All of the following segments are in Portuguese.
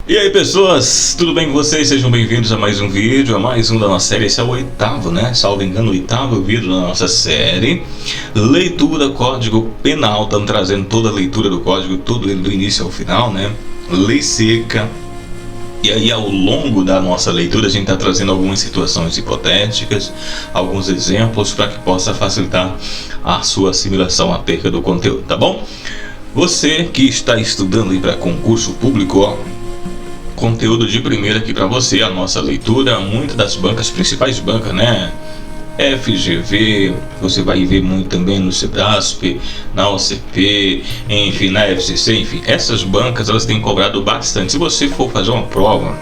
E aí pessoas, tudo bem com vocês? Sejam bem-vindos a mais um vídeo, a mais um da nossa série. Esse é o oitavo, né? Salvo engano, o oitavo vídeo da nossa série. Leitura, Código Penal. Estamos trazendo toda a leitura do código, todo ele do início ao final, né? Lei seca. E aí ao longo da nossa leitura a gente está trazendo algumas situações hipotéticas, alguns exemplos para que possa facilitar a sua assimilação acerca do conteúdo, tá bom? Você que está estudando aí para concurso público, ó, conteúdo de primeira aqui para você, a nossa leitura, muitas das bancas, principais bancas, né? FGV, você vai ver muito também no CEDASP, na OCP, enfim, na FCC, enfim, essas bancas elas têm cobrado bastante. Se você for fazer uma prova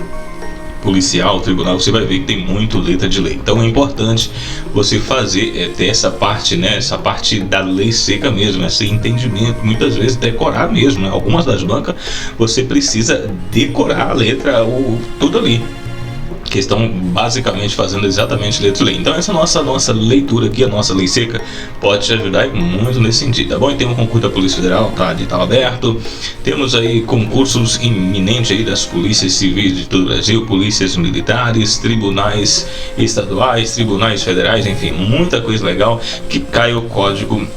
policial, tribunal, você vai ver que tem muito letra de lei. Então é importante você fazer, ter essa parte, né? Essa parte da lei seca mesmo, esse entendimento, muitas vezes decorar mesmo, né? Algumas das bancas você precisa decorar a letra, tudo ali, que estão basicamente fazendo exatamente letra de lei. Então essa nossa leitura aqui, a nossa lei seca, pode te ajudar muito nesse sentido, tá bom? E tem um concurso da Polícia Federal, tá? De tal aberto. Temos aí concursos iminentes aí das polícias civis de todo o Brasil, polícias militares, tribunais estaduais, tribunais federais, enfim, muita coisa legal que cai o Código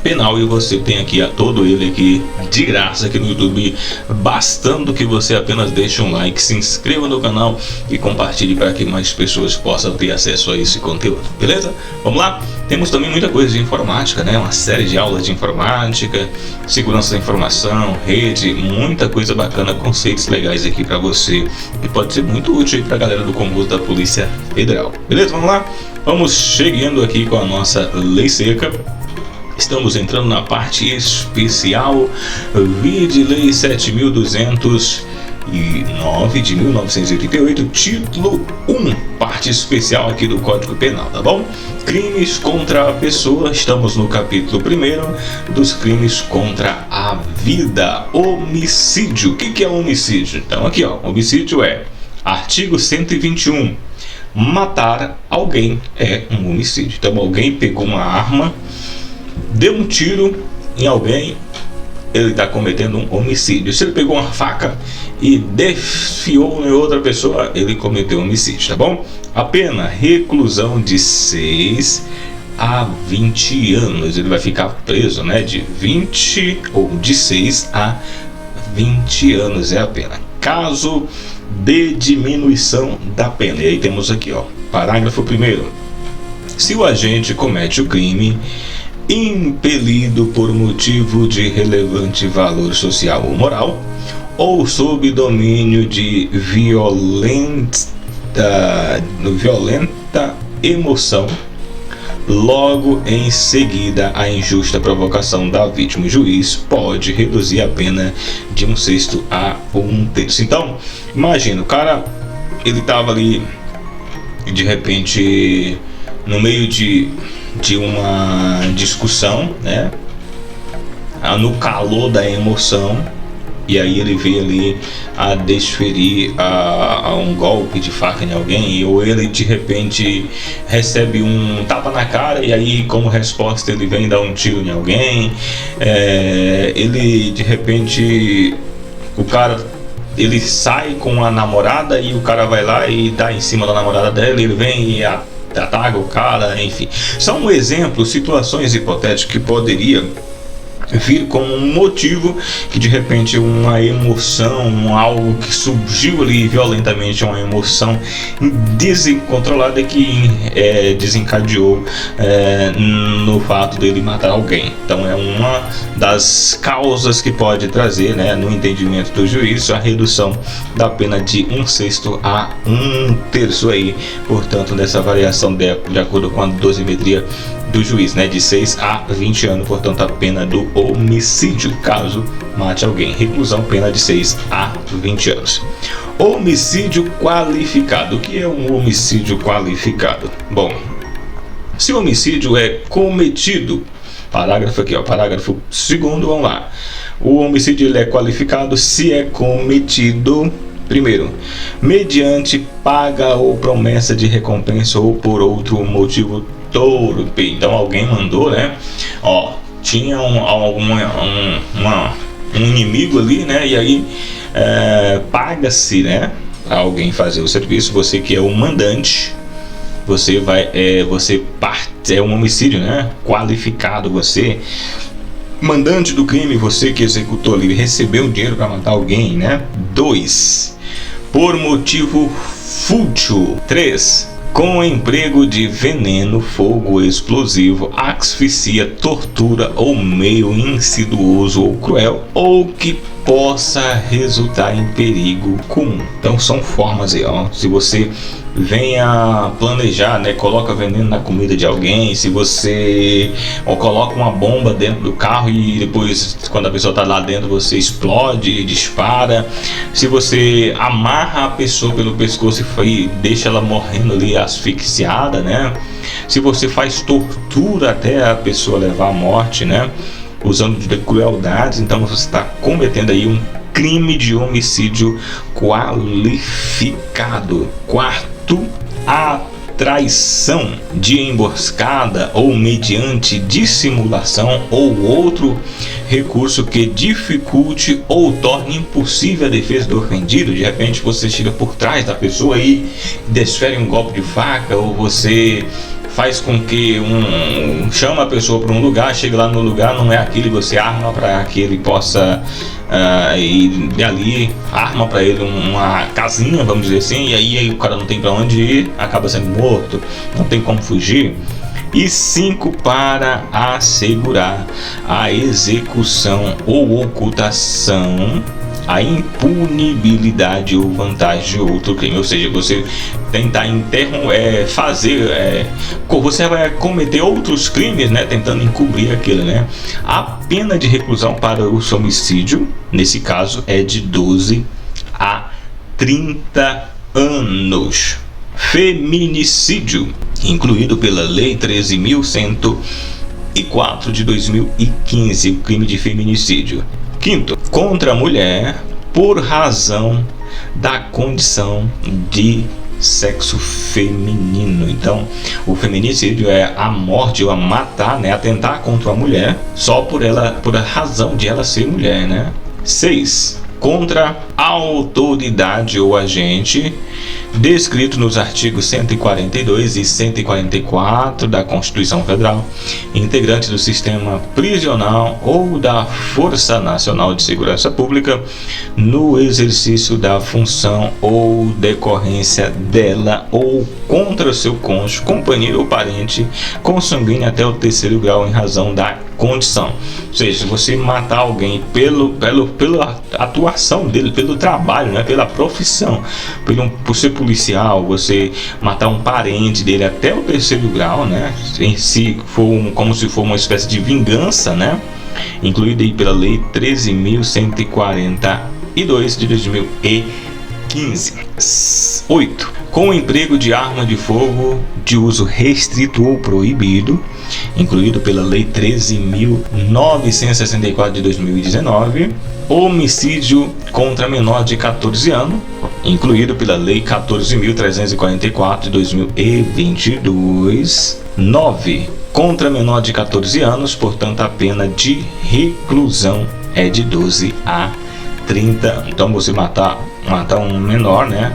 Penal e você tem aqui todo ele aqui de graça aqui no YouTube, bastando que você apenas deixe um like, se inscreva no canal e compartilhe para que mais pessoas possam ter acesso a esse conteúdo, beleza? Vamos lá? Temos também muita coisa de informática, né? Uma série de aulas de informática, segurança da informação, rede, muita coisa bacana, conceitos legais aqui para você e pode ser muito útil para a galera do concurso da Polícia Federal, beleza? Vamos lá? Vamos chegando aqui com a nossa lei seca. Estamos entrando na parte especial, vide Lei 7.209 de 1988, título 1, parte especial aqui do Código Penal, tá bom? Crimes contra a pessoa, estamos no capítulo 1º dos crimes contra a vida, homicídio. O que é homicídio? Então aqui ó, homicídio é artigo 121, matar alguém é um homicídio. Então alguém pegou uma arma, deu um tiro em alguém, ele está cometendo um homicídio. Se ele pegou uma faca e desfiou em outra pessoa, ele cometeu um homicídio, tá bom? A pena, reclusão de 6 a 20 anos. Ele vai ficar preso, né? De 20 ou de 6 a 20 anos é a pena. Caso de diminuição da pena. E aí temos aqui, ó, parágrafo 1º. Se o agente comete o crime impelido por motivo de relevante valor social ou moral, ou sob domínio de violenta emoção, logo em seguida a injusta provocação da vítima, o juiz pode reduzir a pena de 1/6 a 1/3. Então, imagina, o cara, ele tava ali de repente no meio de uma discussão, né? No calor da emoção, e aí ele vê ali a desferir a um golpe de faca em alguém, ou ele de repente recebe um tapa na cara e aí como resposta ele vem dar um tiro em alguém. Ele de repente, o cara, ele sai com a namorada e o cara vai lá e dá em cima da namorada dela, ele vem e ataca o cara, enfim. São exemplos, situações hipotéticas que poderia vir como um motivo que de repente uma emoção, algo que surgiu ali violentamente, uma emoção descontrolada que desencadeou no fato dele matar alguém. Então é uma das causas que pode trazer, né, no entendimento do juiz, a redução da pena de 1/6 a 1/3 aí, portanto nessa variação de acordo com a dosimetria do juiz, né, de 6 a 20 anos, portanto a pena do homicídio, caso mate alguém, reclusão, pena de 6 a 20 anos. Homicídio qualificado. O que é um homicídio qualificado? Bom, se o homicídio é cometido, parágrafo aqui, ó, parágrafo 2º, vamos lá. O homicídio ele é qualificado se é cometido, primeiro, mediante paga ou promessa de recompensa ou por outro motivo torpe. Então alguém mandou, né? Ó, tinha um inimigo ali, né? E aí paga-se, né, para alguém fazer o serviço. Você que é o mandante, você vai, é um homicídio, né, qualificado. Você, mandante do crime, você que executou ali, recebeu dinheiro para matar alguém, né? 2, por motivo fútil. 3, com emprego de veneno, fogo explosivo, asfixia, tortura ou meio insidioso ou cruel, ou que possa resultar em perigo comum. Então são formas aí, ó. Se você venha planejar, né, coloca veneno na comida de alguém, se você coloca uma bomba dentro do carro e depois, quando a pessoa está lá dentro, você explode e dispara, se você amarra a pessoa pelo pescoço e deixa ela morrendo ali asfixiada, né, se você faz tortura até a pessoa levar à morte, né, usando de crueldades, então você está cometendo aí um crime de homicídio qualificado. 4, a traição de emboscada ou mediante dissimulação ou outro recurso que dificulte ou torne impossível a defesa do ofendido. De repente você chega por trás da pessoa e desfere um golpe de faca, ou você faz com que chama a pessoa para um lugar, chega lá no lugar, não é aquele, você arma para que ele possa ir ali, arma para ele uma casinha, vamos dizer assim, e aí o cara não tem para onde ir, acaba sendo morto, não tem como fugir. E 5, para assegurar a execução ou ocultação, a impunibilidade ou vantagem de outro crime. Ou seja, você tentar você vai cometer outros crimes, né, tentando encobrir aquilo, né. A pena de reclusão para o homicídio, nesse caso, é de 12 a 30 anos. Feminicídio, incluído pela Lei 13.104 de 2015, o crime de feminicídio. 5, contra a mulher por razão da condição de sexo feminino. Então, o feminicídio é a morte ou a matar, né, atentar contra a mulher só por a razão de ela ser mulher, né. 6, contra a autoridade ou agente descrito nos artigos 142 e 144 da Constituição Federal, integrante do sistema prisional ou da Força Nacional de Segurança Pública, no exercício da função ou decorrência dela, ou contra seu cônjuge, companheiro ou parente consanguíneo até o 3º grau em razão da condição. Ou seja, se você matar alguém pela atuação dele, pelo trabalho, né, pela profissão, por ser policial, você matar um parente dele até o 3º grau, né, em si como se for uma espécie de vingança, né, incluída aí pela Lei 13.142 de 2015. 8, com o emprego de arma de fogo de uso restrito ou proibido, incluído pela Lei 13.964 de 2019. Homicídio contra menor de 14 anos, incluído pela Lei 14.344 de 2022. 9, contra menor de 14 anos, portanto a pena de reclusão é de 12 a 30. Então você matar um menor, né,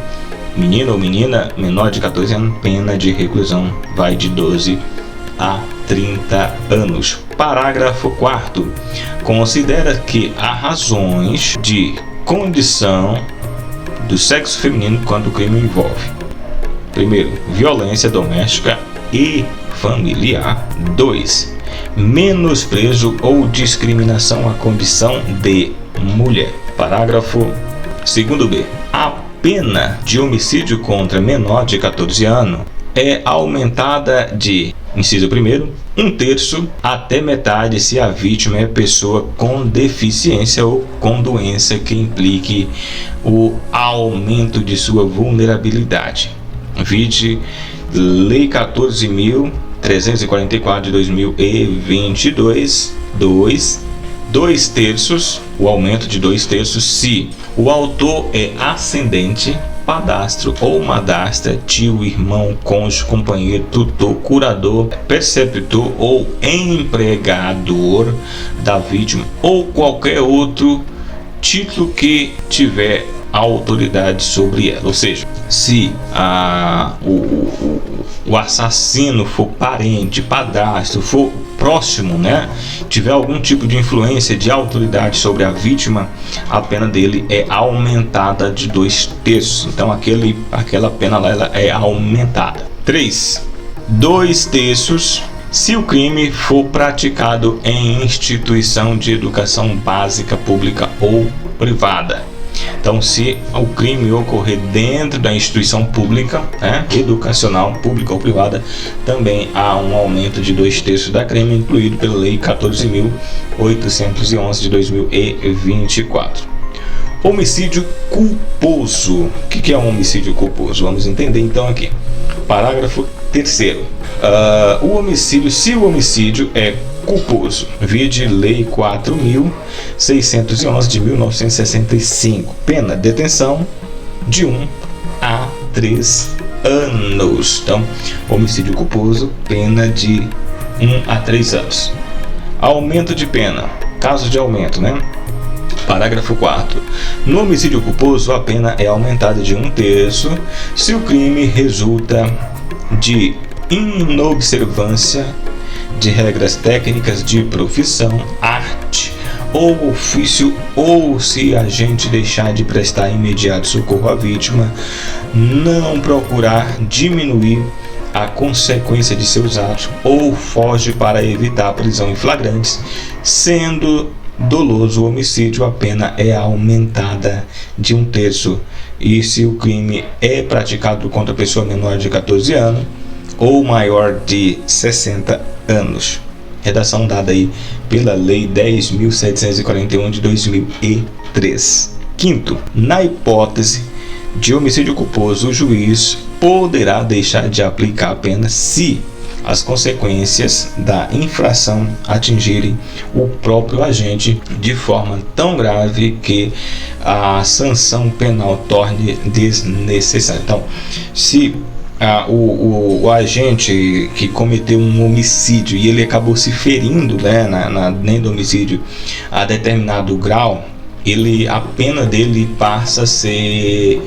menino ou menina menor de 14 anos, pena de reclusão vai de 12 a 30 anos. Parágrafo 4º. Considera que há razões de condição do sexo feminino quando o crime envolve: 1, violência doméstica e familiar. 2, menosprezo ou discriminação à condição de mulher. Parágrafo 2º-B. A pena de homicídio contra menor de 14 anos é aumentada de, inciso 1º, 1/3 até metade se a vítima é pessoa com deficiência ou com doença que implique o aumento de sua vulnerabilidade. Vide Lei 14.344 de 2022. 2/3, o aumento de 2/3 se o autor é ascendente, padastro ou madrasta, tio, irmão, cônjuge, companheiro, tutor, curador, preceptor ou empregador da vítima, ou qualquer outro título que tiver autoridade sobre ela. Ou seja, se o assassino for parente, padrasto, for próximo, né, tiver algum tipo de influência de autoridade sobre a vítima, a pena dele é aumentada de 2/3. Então aquela pena lá, ela é aumentada. 3. 2/3 se o crime for praticado em instituição de educação básica pública ou privada. Então, se o crime ocorrer dentro da instituição pública, né, educacional, pública ou privada, também há um aumento de 2/3 da crime, incluído pela Lei 14.811 de 2024. Homicídio culposo. O que é um homicídio culposo? Vamos entender então aqui. Parágrafo 3º. O homicídio, se o homicídio é culposo, vide Lei 4.611 de 1965, pena detenção de 1 a 3 anos. Então, homicídio culposo, pena de 1 a 3 anos. Aumento de pena, caso de aumento, né? Parágrafo 4º. No homicídio culposo, a pena é aumentada de 1/3 se o crime resulta de inobservância de regras técnicas de profissão, arte ou ofício, ou se a agente deixar de prestar imediato socorro à vítima, não procurar diminuir a consequência de seus atos ou foge para evitar prisão em flagrantes, sendo doloso o homicídio, a pena é aumentada de 1/3. E se o crime é praticado contra pessoa menor de 14 anos ou maior de 60 anos. Redação dada aí pela Lei 10.741 de 2003. 5º, na hipótese de homicídio culposo, o juiz poderá deixar de aplicar a pena se as consequências da infração atingirem o próprio agente de forma tão grave que a sanção penal torne desnecessária. Então, se o agente que cometeu um homicídio e ele acabou se ferindo, né, dentro do homicídio a determinado grau, a pena dele passa a ser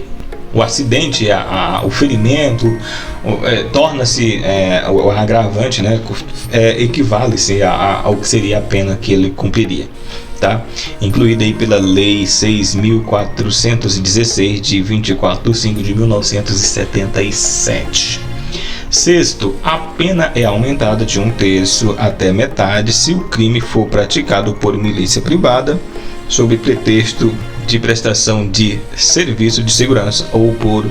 o acidente, o ferimento, torna-se o agravante, né, equivale-se ao que seria a pena que ele cumpriria. Tá? Incluída aí pela Lei 6.416 de 24/5 de 1977. 6º, a pena é aumentada de 1/3 até metade se o crime for praticado por milícia privada, sob pretexto de prestação de serviço de segurança ou por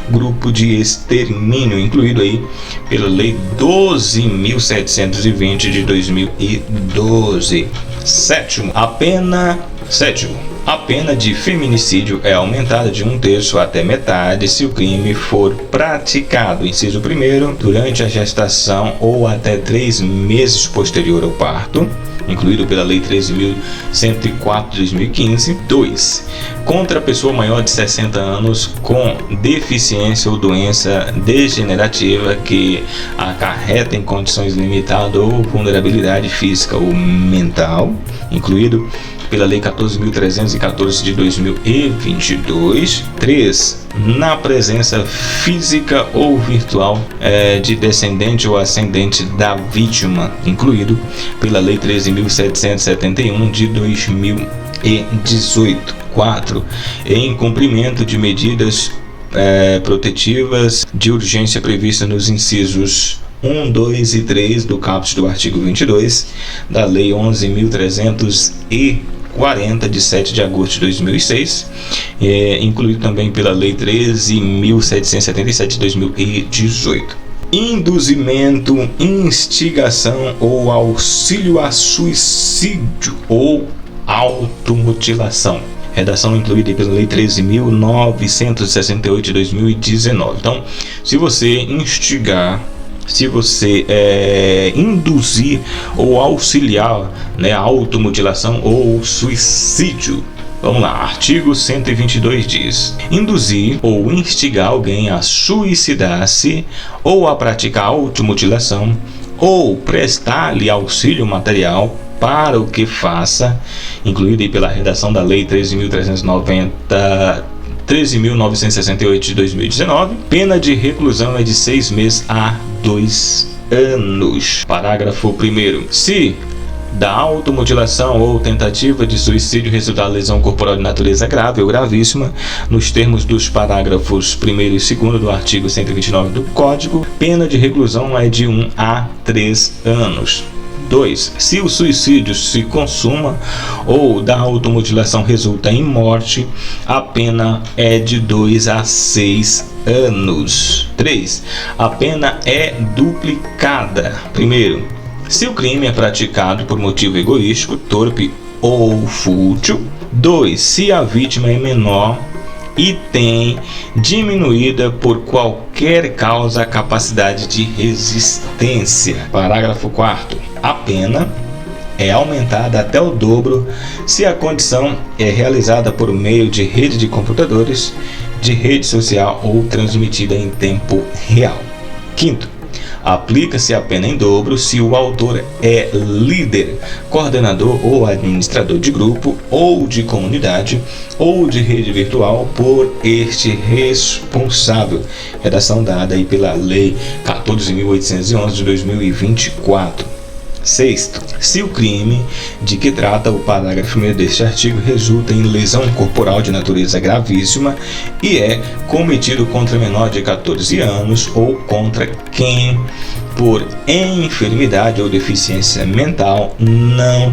grupo de extermínio, incluído aí pela Lei 12.720 de 2012. 7º, a pena de feminicídio é aumentada de 1/3 até metade se o crime for praticado, inciso 1º, durante a gestação ou até 3 meses posterior ao parto, incluído pela Lei 13.104 de 2015. 2. Contra a pessoa maior de 60 anos com deficiência ou doença degenerativa que acarreta em condições limitadas ou vulnerabilidade física ou mental, incluído pela Lei 14.314 de 2022. 3. Na presença física ou virtual de descendente ou ascendente da vítima, incluído pela Lei 13.771 de 2018. 4. Em cumprimento de medidas protetivas de urgência previstas nos incisos 1, 2 e 3 do caput do artigo 22 da Lei 11.340 de 7 de agosto de 2006, incluído também pela Lei 13.777 de 2018. Induzimento, instigação ou auxílio a suicídio ou automutilação. Redação incluída pela Lei 13.968 de 2019. Então, se você instigar, se você induzir ou auxiliar, né, a automutilação ou suicídio. Vamos lá, artigo 122 diz: induzir ou instigar alguém a suicidar-se ou a praticar automutilação ou prestar-lhe auxílio material para o que faça, incluído pela redação da Lei 13.968 de 2019, pena de reclusão é de 6 meses a 2 anos. Parágrafo 1º. Se da automutilação ou tentativa de suicídio resultar lesão corporal de natureza grave ou gravíssima, nos termos dos parágrafos 1º e 2º do artigo 129 do Código, pena de reclusão é de 1 a 3 anos. 2. Se o suicídio se consuma ou da automutilação resulta em morte, a pena é de 2 a 6 anos. 3. A pena é duplicada. Primeiro, se o crime é praticado por motivo egoístico, torpe ou fútil. 2. Se a vítima é menor e tem diminuída por qualquer causa a capacidade de resistência. Parágrafo 4º. A pena é aumentada até o dobro se a condição é realizada por meio de rede de computadores, de rede social ou transmitida em tempo real. 5º. Aplica-se a pena em dobro se o autor é líder, coordenador ou administrador de grupo ou de comunidade ou de rede virtual por este responsável. Redação dada aí pela Lei 14.811 de 2024. 6. Se o crime de que trata o parágrafo 1º deste artigo resulta em lesão corporal de natureza gravíssima e é cometido contra menor de 14 anos ou contra quem, por enfermidade ou deficiência mental, não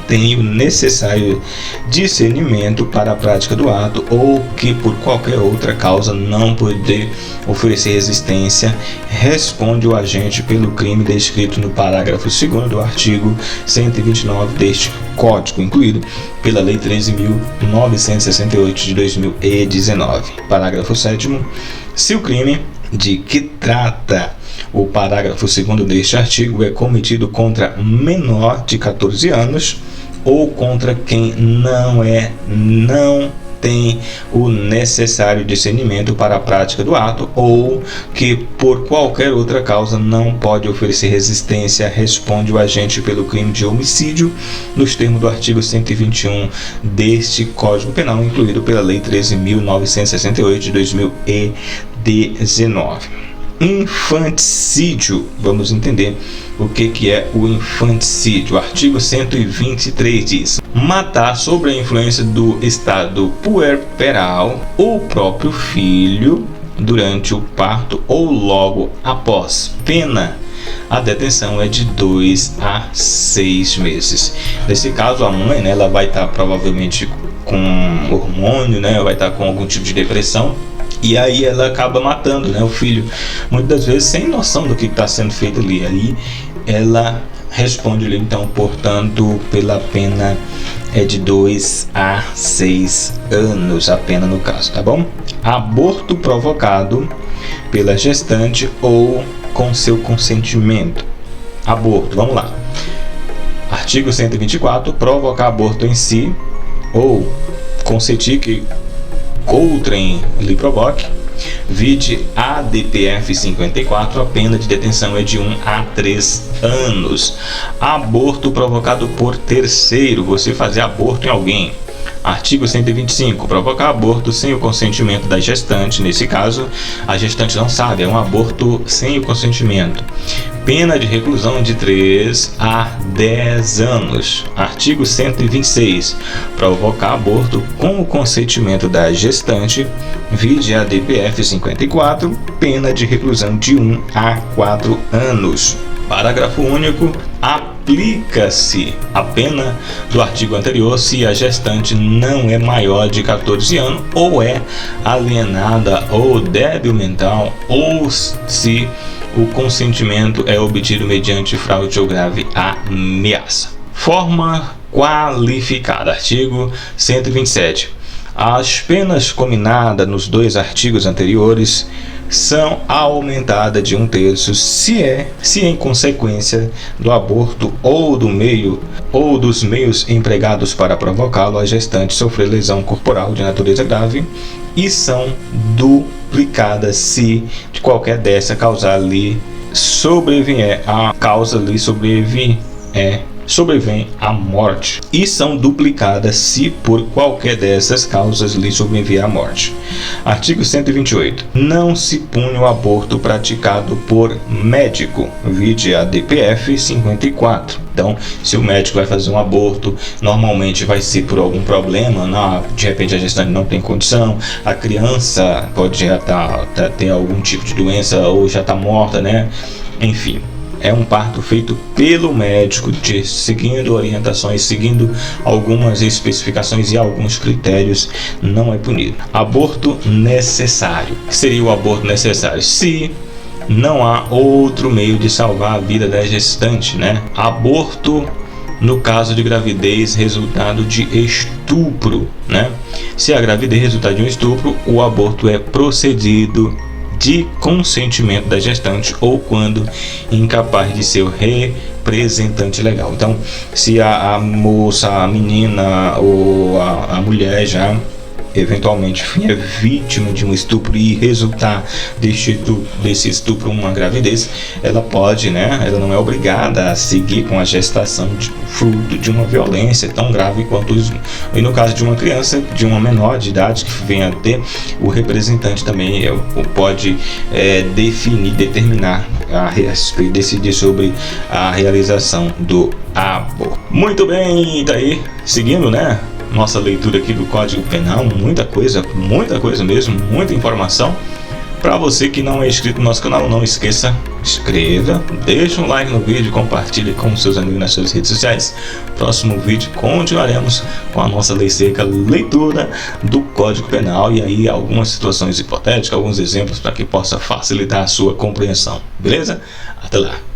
tem o necessário discernimento para a prática do ato ou que por qualquer outra causa não poder oferecer resistência, responde o agente pelo crime descrito no parágrafo 2º do artigo 129 deste Código, incluído pela Lei 13.968 de 2019. Parágrafo 7º. Se o crime de que trata o parágrafo 2º deste artigo é cometido contra menor de 14 anos ou contra quem não tem o necessário discernimento para a prática do ato ou que por qualquer outra causa não pode oferecer resistência, responde o agente pelo crime de homicídio nos termos do artigo 121 deste Código Penal, incluído pela Lei 13.968 de 2019. Infanticídio. Vamos entender o que é o infanticídio. O artigo 123 diz: matar sob a influência do estado puerperal o próprio filho durante o parto ou logo após. Pena: a detenção é de 2 a 6 meses. Nesse caso, a mãe, ela vai estar provavelmente com hormônio, vai estar com algum tipo de depressão. E aí ela acaba matando, o filho, muitas das vezes sem noção do que está sendo feito ali. Aí ela responde ali, então, portanto, pela pena é de 2 a 6 anos, a pena no caso, tá bom? Aborto provocado pela gestante ou com seu consentimento. Aborto, vamos lá. Artigo 124, provocar aborto em si ou consentir que outrem lhe provoque, vide ADPF 54, a pena de detenção é de 1 a 3 anos. Aborto provocado por terceiro, você fazer aborto em alguém. Artigo 125, provocar aborto sem o consentimento da gestante. Nesse caso, a gestante não sabe, é um aborto sem o consentimento. Pena de reclusão de 3 a 10 anos. Artigo 126, provocar aborto com o consentimento da gestante. Vide a DPF 54, pena de reclusão de 1 a 4 anos. Parágrafo único. Aplica-se a pena do artigo anterior se a gestante não é maior de 14 anos ou é alienada ou débil mental ou se o consentimento é obtido mediante fraude ou grave ameaça. Forma qualificada. Artigo 127. As penas combinadas nos dois artigos anteriores são aumentadas de 1/3 se em consequência do aborto ou dos meios empregados para provocá-lo a gestante sofrer lesão corporal de natureza grave, e são duplicadas se de qualquer dessa causar lhe sobrevier a causa lhe sobrevier sobrevém a morte e são duplicadas se por qualquer dessas causas lhe sobrevier a morte. Artigo 128. Não se pune o aborto praticado por médico, vide a DPF 54. Então, se o médico vai fazer um aborto, normalmente vai ser por algum problema, de repente a gestante não tem condição, a criança pode já ter algum tipo de doença ou já está morta, né? Enfim. É um parto feito pelo médico, seguindo orientações, seguindo algumas especificações e alguns critérios, não é punido. Aborto necessário. O que seria o aborto necessário? Se não há outro meio de salvar a vida da gestante, né? Aborto no caso de gravidez resultado de estupro, né? Se a gravidez resultar de um estupro, o aborto é procedido de consentimento da gestante ou quando incapaz de seu representante legal. Então, se a moça, a menina ou a mulher já eventualmente é vítima de um estupro e resultar desse estupro uma gravidez, ela pode, né? Ela não é obrigada a seguir com a gestação fruto de uma violência tão grave quanto isso. E no caso de uma criança, de uma menor de idade que venha a ter, o representante também pode determinar a respeito, decidir sobre a realização do aborto. Muito bem, tá aí, seguindo, né? Nossa leitura aqui do Código Penal, muita coisa mesmo, muita informação. Para você que não é inscrito no nosso canal, não esqueça, inscreva, deixa um like no vídeo, compartilhe com seus amigos nas suas redes sociais. Próximo vídeo continuaremos com a nossa lei seca, leitura do Código Penal e aí algumas situações hipotéticas, alguns exemplos para que possa facilitar a sua compreensão. Beleza? Até lá!